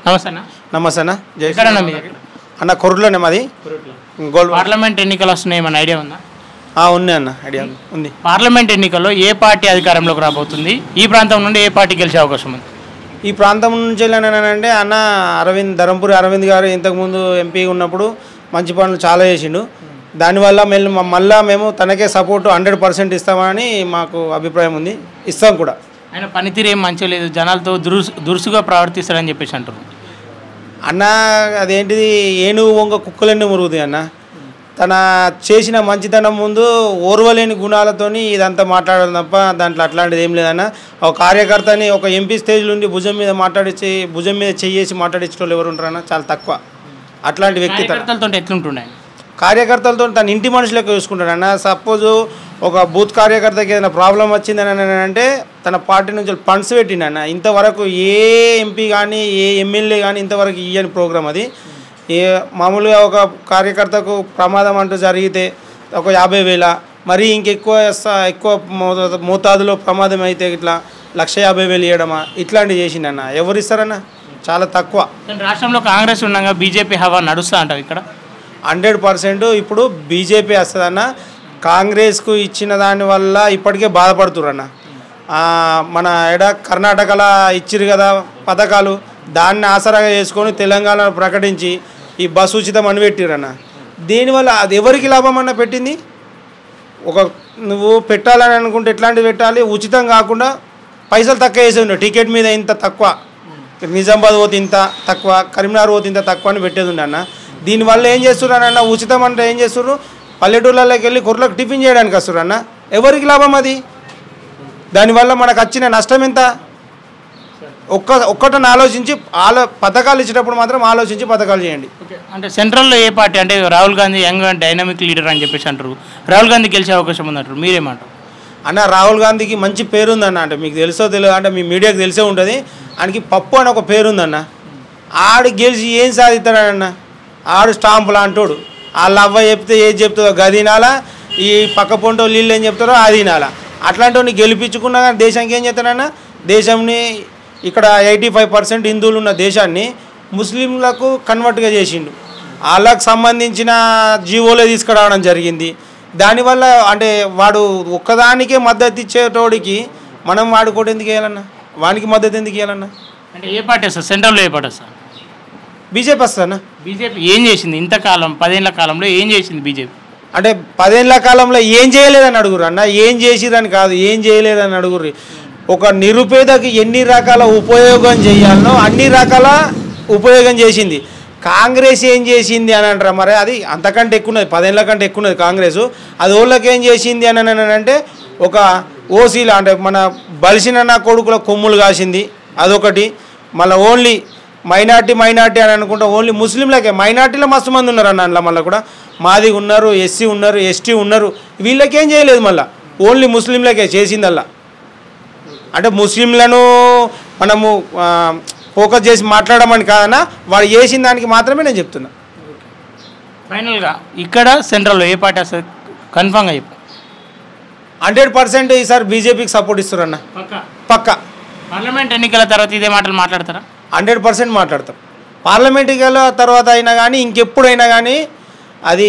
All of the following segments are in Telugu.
నమస్తే అన్న. నమస్తే అన్న. ఎక్కడన్నా మీ అన్న కొర్రలోనే మాది. గోల్డ్ పార్లమెంట్ ఎన్నికలు వస్తున్నాయి, ఏమన్నా ఐడియా ఉందా? ఉంది అన్న, ఐడియా ఉంది. పార్లమెంట్ ఎన్నికల్లో ఏ పార్టీ అధికారంలోకి రాబోతుంది? ఈ ప్రాంతం నుండి ఏ పార్టీ గెలిచే అవకాశం ఉంది? ఈ ప్రాంతం నుంచి వెళ్ళానంటే అన్న ధర్మపురి అరవింద్ గారు ఇంతకుముందు ఎంపీ ఉన్నప్పుడు మంచి పనులు చాలా చేసిండు. దానివల్ల మళ్ళీ మేము తనకే సపోర్టు 100% ఇస్తామని మాకు అభిప్రాయం ఉంది, ఇస్తాం కూడా. ఆయన పనితీరు ఏం మంచిగా లేదు, జనాలతో దురుసుగా ప్రవర్తిస్తారని చెప్పేసి అంటారు అన్న. అదేంటిది ఏనుగు వంగ కుక్కలన్నీ మురుగుతాయి అన్న. తన చేసిన మంచితనం ముందు ఓర్వలేని గుణాలతోని ఇదంతా మాట్లాడడం తప్ప దాంట్లో అట్లాంటిది ఏం లేదన్న. ఒక కార్యకర్తని ఒక ఎంపీ స్టేజ్లో ఉండి భుజం మీద చెయ్యేసి మాట్లాడించే వాళ్ళు ఎవరు ఉంటారన్న? చాలా తక్కువ. అట్లాంటి వ్యక్తి ఎట్లుంటుండే కార్యకర్తలతో తన ఇంటి మనుషులకు చూసుకుంటాడన్న. సపోజు ఒక బూత్ కార్యకర్తకి ఏదైనా ప్రాబ్లం వచ్చిందని అంటే తన పార్టీ నుంచి ఫండ్స్ పెట్టిండన్న. ఇంతవరకు ఏ ఎంపీ కానీ ఏ ఎమ్మెల్యే కానీ ఇంతవరకు ఇయ్యని ప్రోగ్రాం అది. మామూలుగా ఒక కార్యకర్తకు ప్రమాదం అంటూ జరిగితే ఒక 50,000, మరీ ఎక్కువ మోతాదులో ప్రమాదం అయితే ఇట్లా 150,000 ఇవ్వడమా, ఇట్లాంటివి చేసిండన్న. ఎవరు ఇస్తారన్న? చాలా తక్కువ. రాష్ట్రంలో కాంగ్రెస్ ఉండగా బీజేపీ హవా నడుస్తా అంటారు ఇక్కడ. 100% ఇప్పుడు బీజేపీ వస్తుందన్న. కాంగ్రెస్కు ఇచ్చిన దానివల్ల ఇప్పటికే బాధపడుతుర్రన్న. మన కర్ణాటకలో ఇచ్చిరు కదా పథకాలు, దాన్ని ఆసరాగా చేసుకొని తెలంగాణ ప్రకటించి ఈ బస్సు ఉచితం అని పెట్టిరన్న. దీనివల్ల అది ఎవరికి లాభం అన్న పెట్టింది? నువ్వు పెట్టాలని అనుకుంటే ఎట్లాంటివి పెట్టాలి? ఉచితం కాకుండా పైసలు తక్కువ వేసి ఉండే, టికెట్ మీద ఇంత తక్కువ, నిజామాబాద్ పోతే ఇంత తక్కువ, కరీంనగర్ పోతే ఇంత తక్కువ అని పెట్టేది ఉండే అన్న. దీనివల్ల ఏం చేస్తున్నారన్న? ఉచితం అంటే ఏం చేస్తున్నారు? పల్లెటూళ్ళలోకి వెళ్ళి కొర్రలకు టిఫిన్ చేయడానికి వస్తున్నారు అన్న. ఎవరికి లాభం అది? దానివల్ల మనకు వచ్చిన నష్టం ఎంత? ఒక్కటని ఆలోచించి పథకాలు ఇచ్చేటప్పుడు మాత్రం ఆలోచించి పథకాలు చేయండి. అంటే సెంట్రల్లో ఏ పార్టీ? అంటే Rahul Gandhi young and dynamic leader అని చెప్పేసి అంటారు. రాహుల్ గాంధీ గెలిచే అవకాశం ఉందంటారు, మీరేమంటారు? అన్న రాహుల్ గాంధీకి మంచి పేరుందన్న. అంటే మీకు తెలుసో తెలియదు, అంటే మీ మీడియాకి తెలిసే ఉంటుంది. ఆయనకి పప్పు అని ఒక పేరుందన్న. ఆడు గెలిచి ఏం సాధిస్తాడన్న? ఆడు స్టాంపులు అంటాడు. వాళ్ళ అవ్వ చెప్తే ఏది చెప్తుందో గది వినాలా, ఈ పక్క పొంటో వీళ్ళు ఏం చెప్తారో అది వినాలా. అట్లాంటి గెలిపించుకున్నా కానీ దేశానికి ఏం చేస్తాడన్న? దేశంని ఇక్కడ 85% హిందువులు ఉన్న దేశాన్ని ముస్లింలకు కన్వర్ట్గా చేసిండు. వాళ్ళకు సంబంధించిన జీవోలే తీసుకురావడం జరిగింది. దానివల్ల అంటే వాడు ఒక్కదానికే మద్దతు ఇచ్చేటోడికి మనం వాడుకోవడం ఎందుకు వేయాలన్నా? వానికి మద్దతు ఎందుకు ఇవ్వాలన్నా? అంటే ఏ పార్టీ వస్తుంది సెంట్రల్లో? ఏ పార్టీ వస్తుంది? బీజేపీ వస్తుందన్న. బీజేపీ ఏం చేసింది ఇంతకాలం? 10 ఏళ్ల కాలంలో ఏం చేసింది బీజేపీ? అంటే 10 ఏళ్ల కాలంలో ఏం చేయలేదని అడుగురు అన్న. ఏం చేసిరని కాదు, ఏం చేయలేదని అడుగుర్రి. ఒక నిరుపేదకి ఎన్ని రకాల ఉపయోగం చేయాలనో అన్ని రకాల ఉపయోగం చేసింది. కాంగ్రెస్ ఏం చేసింది అని అంటారా? మరి అది అంతకంటే ఎక్కువ ఉన్నది, 10 ఏళ్ల కంటే ఎక్కువ ఉన్నది కాంగ్రెస్. అది వాళ్ళకి ఏం చేసింది అని అంటే ఒక ఓసీల అంటే మన బలిసిన కొడుకుల కొమ్ములు కాసింది అదొకటి. మళ్ళీ ఓన్లీ మైనార్టీ అని అనుకుంటా ఓన్లీ ముస్లింలకే. మైనార్టీలో మస్తు మంది ఉన్నారు అన్న. అందులో మళ్ళీ కూడా మాది ఉన్నారు, ఎస్సీ ఉన్నారు, ఎస్టీ ఉన్నారు. వీళ్ళకేం చేయలేదు, మళ్ళీ ఓన్లీ ముస్లింలకే చేసిందల్లా. అంటే ముస్లింలను మనము ఫోకస్ చేసి మాట్లాడమని కాదన్నా, వాడు చేసిన దానికి మాత్రమే నేను చెప్తున్నా. ఫైనల్గా ఇక్కడ సెంట్రల్లో ఏ పార్టీ వస్తుంది కన్ఫామ్గా చెప్పు? 100% ఈసారి బీజేపీకి సపోర్ట్ ఇస్తారన్న. పక్కా. పార్లమెంట్ ఎన్నికల తర్వాత ఇదే మాటలు మాట్లాడతారా? 100% మాట్లాడతాం. పార్లమెంట్ ఎన్నికల తర్వాత అయినా కానీ ఇంకెప్పుడైనా కానీ అది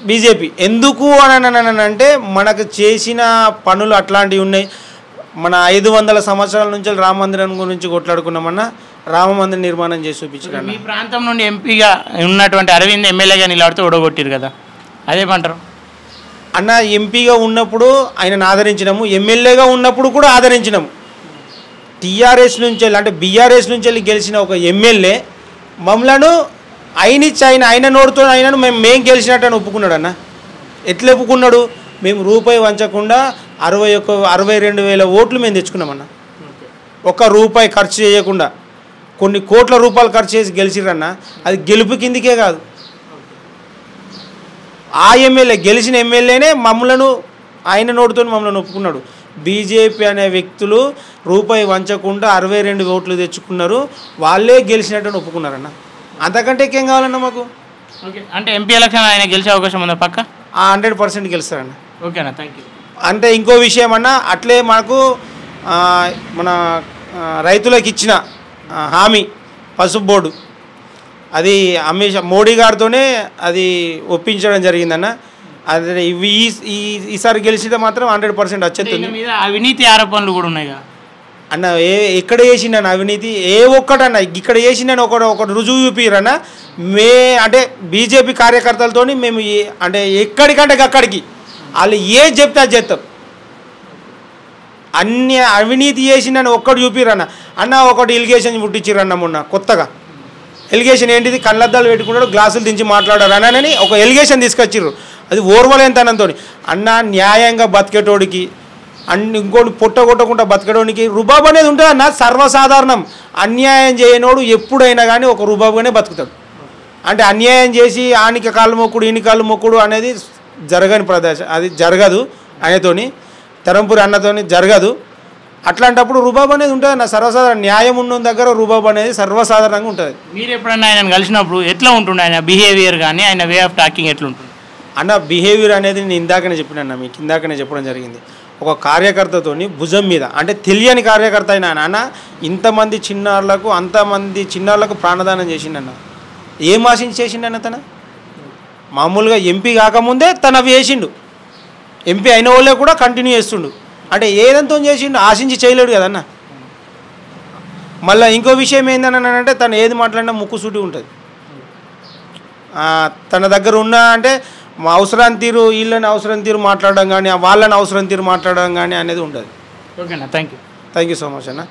బీజేపీ. ఎందుకు అని అంటే మనకు చేసిన పనులు అట్లాంటివి ఉన్నాయి. మన 500 సంవత్సరాల నుంచి రామ మందిరం గురించి కొట్లాడుకున్నామన్నా, రామ మందిరం నిర్మాణం చేసి చూపించారు. మీ ప్రాంతం నుండి ఎంపీగా ఉన్నటువంటి అరవింద్ ఎమ్మెల్యేగా నిలబడితే ఓడగొట్టారు కదా, అదేమంటారు అన్న? ఎంపీగా ఉన్నప్పుడు ఆయనను ఆదరించినాము, ఎమ్మెల్యేగా ఉన్నప్పుడు కూడా ఆదరించినాము. టీఆర్ఎస్ నుంచి వెళ్ళి అంటే బీఆర్ఎస్ నుంచి వెళ్ళి గెలిచిన ఒక ఎమ్మెల్యే మమ్మలను ఆయన నోడుతో ఆయనను మేము గెలిచినట్టు అని ఒప్పుకున్నాడు అన్న. ఎట్లా ఒప్పుకున్నాడు? మేము రూపాయి వంచకుండా 62,000 ఓట్లు మేము తెచ్చుకున్నామన్న. ₹1 ఖర్చు చేయకుండా కొన్ని కోట్ల రూపాయలు ఖర్చు చేసి గెలిచిరన్న. అది గెలుపు కిందికే కాదు, ఆ ఎమ్మెల్యే గెలిచిన ఎమ్మెల్యేనే మమ్మలను ఆయన నోటితో మమ్మల్ని ఒప్పుకున్నాడు. బీజేపీ అనే వ్యక్తులు రూపాయి వంచకుండా 62 ఓట్లు తెచ్చుకున్నారు, వాళ్ళే గెలిచినట్టు ఒప్పుకున్నారన్న. అంతకంటే ఏం కావాలన్నా మాకు? ఓకే, అంటే ఎంపీ ఎలక్షన్ ఆయన గెలిచే అవకాశం ఉందా? పక్క 100% గెలుస్తారన్న. ఓకేనా, థ్యాంక్ యూ. అంటే ఇంకో విషయం అన్న, అట్లే మనకు మన రైతులకు ఇచ్చిన హామీ పసుపు బోర్డు అది అమిత్ షా మోడీ గారితోనే అది ఒప్పించడం జరిగిందన్న. అదే ఇవి ఈసారి గెలిచితే మాత్రం 100% వచ్చేస్తుంది. మీద అవినీతి ఆరోపణలు కూడా ఉన్నాయి అన్న. ఎక్కడ చేసిండన్న అవినీతి? ఒక్కటన్న ఇక్కడ చేసిండని ఒకటి రుజువు చూపిరన్న. అంటే బీజేపీ కార్యకర్తలతో మేము అంటే ఎక్కడికంటే అక్కడికి వాళ్ళు ఏం చెప్తే అది చేస్తాం. అన్ని అవినీతి చేసిండని ఒక్కటి చూపిరన్న. ఒకటి ఎలిగేషన్ పుట్టించిరన్న మొన్న కొత్తగా. ఎలిగేషన్ ఏంటిది? కళ్ళద్దాలు పెట్టుకున్నాడు, గ్లాసులు దించి మాట్లాడారు అని ఒక ఎలిగేషన్ తీసుకొచ్చిర్రు. అది ఓర్వలేనితనంతో. న్యాయంగా బతికేటోడికి ఇంకోటి పొట్టగొట్టకుండా బతకడానికి రుబాబు అనేది ఉంటుంది అన్న. సర్వసాధారణం. అన్యాయం చేయనోడు ఎప్పుడైనా కానీ ఒక రుబాబుగానే బతుకుతాడు. అంటే అన్యాయం చేసి ఆనికి కాళ్ళు మొక్కుడు ఈని కాళ్ళు మొక్కుడు అనేది జరగని ప్రదేశం. అది జరగదు ఆయనతోని, తరంపూరి అన్నతోని జరగదు. అట్లాంటప్పుడు రుబాబు అనేది ఉంటుంది అన్న. సర్వసాధారణ న్యాయం ఉన్న దగ్గర రుబాబు అనేది సర్వసాధారణంగా ఉంటుంది. మీరు ఎప్పుడన్నా ఆయన కలిసినప్పుడు ఎట్లా ఉంటుంది ఆయన బిహేవియర్ కానీ ఆయన వే ఆఫ్ టాకింగ్ ఎట్లా ఉంటుంది అన్న? బిహేవియర్ అనేది నేను ఇందాకనే చెప్పిన మీకు ఇందాకనే చెప్పడం జరిగింది. ఒక కార్యకర్తతోని భుజం మీద అంటే తెలియని కార్యకర్త అయినా అన్న ఇంతమంది చిన్నారులకు అంతమంది చిన్నారులకు ప్రాణదానం చేసిండన్న. ఏం ఆశించి చేసిండన్న? తన మామూలుగా ఎంపీ కాకముందే తను అవి చేసిండు. ఎంపీ అయిన వాళ్ళే కూడా కంటిన్యూ చేస్తుండు. అంటే ఏదంతో చేసిండు? ఆశించి చేయలేడు కదన్న. మళ్ళీ ఇంకో విషయం ఏంటనంటే తను ఏది మాట్లాడినా ముక్కుసూటి ఉంటుంది. తన దగ్గర ఉన్న అంటే మా అవసరాన్ని తీరు వీళ్ళని అవసరం తీరు మాట్లాడడం కానీ వాళ్ళని అవసరం తీరు మాట్లాడడం కానీ అనేది ఉంటుంది. ఓకేనా? థ్యాంక్ యూ సో మచ్ అన్న.